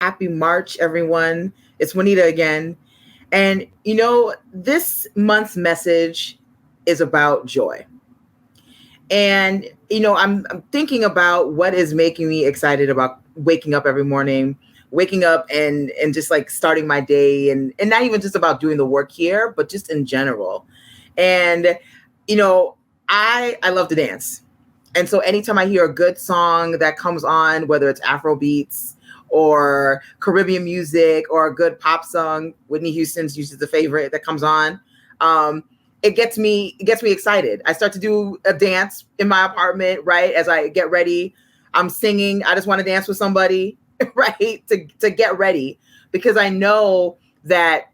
Happy March, everyone. It's Juanita again. And, this month's message is about joy. And, I'm thinking about what is making me excited about waking up every morning, waking up and just like starting my day and not even just about doing the work here, but just in general. And, I love to dance. And so anytime I hear a good song that comes on, whether it's Afro beats or Caribbean music or a good pop song, Whitney Houston's usually the favorite that comes on. It gets me excited. I start to do a dance in my apartment, right? As I get ready, I'm singing. I just want to dance with somebody, right? To get ready because I know that,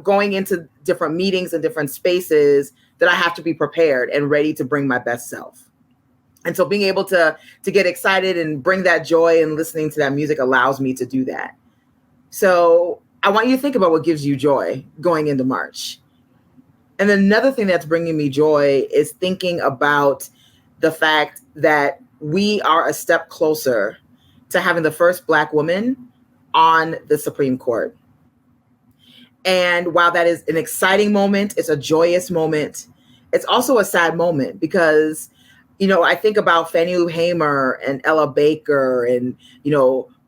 going into different meetings and different spaces that I have to be prepared and ready to bring my best self. And so being able to get excited and bring that joy and listening to that music allows me to do that. So I want you to think about what gives you joy going into March. And then another thing that's bringing me joy is thinking about the fact that we are a step closer to having the first Black woman on the Supreme Court. And while that is an exciting moment, it's a joyous moment, it's also a sad moment because, I think about Fannie Lou Hamer and Ella Baker and,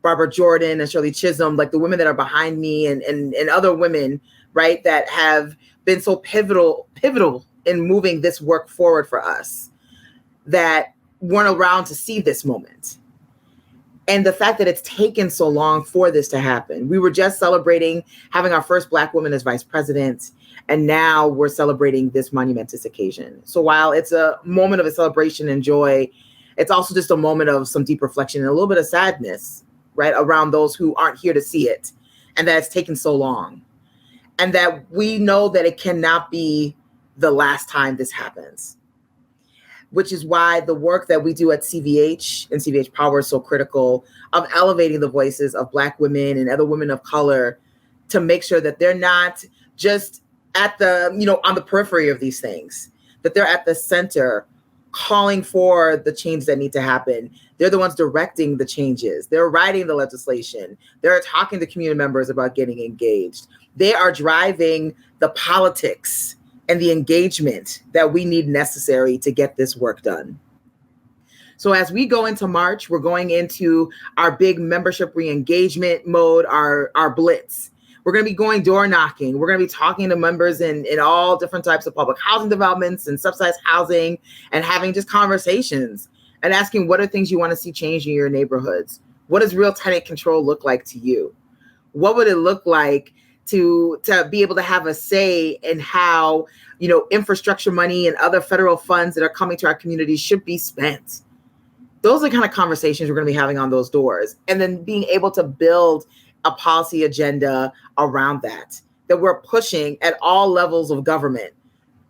Barbara Jordan and Shirley Chisholm, like the women that are behind me and other women, right, that have been so pivotal in moving this work forward for us that weren't around to see this moment. And the fact that it's taken so long for this to happen. We were just celebrating having our first Black woman as vice president, and now we're celebrating this monumentous occasion. So while it's a moment of a celebration and joy, it's also just a moment of some deep reflection and a little bit of sadness, right, around those who aren't here to see it, and that it's taken so long. And that we know that it cannot be the last time this happens, which is why the work that we do at CVH and CVH Power is so critical of elevating the voices of Black women and other women of color to make sure that they're not just at the, on the periphery of these things, that they're at the center calling for the change that need to happen. They're the ones directing the changes. They're writing the legislation. They're talking to community members about getting engaged. They are driving the politics and the engagement that we need necessary to get this work done. So as we go into March, we're going into our big membership re-engagement mode, our blitz. We're going to be going door knocking. We're going to be talking to members in all different types of public housing developments and subsidized housing and having just conversations and asking what are things you want to see change in your neighborhoods? What does real tenant control look like to you? What would it look like to be able to have a say in how, infrastructure money and other federal funds that are coming to our communities should be spent? Those are the kind of conversations we're going to be having on those doors. And then being able to build a policy agenda around that we're pushing at all levels of government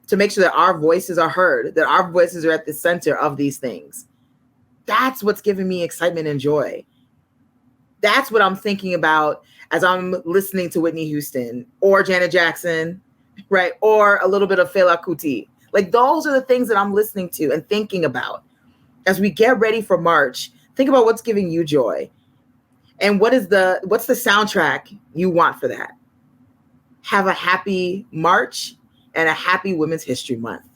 to make sure that our voices are heard, that our voices are at the center of these things. That's what's giving me excitement and joy. That's what I'm thinking about as I'm listening to Whitney Houston or Janet Jackson, right? Or a little bit of Fela Kuti. Like those are the things that I'm listening to and thinking about. As we get ready for March, think about what's giving you joy. And what's the soundtrack you want for that? Have a happy March and a happy Women's History Month.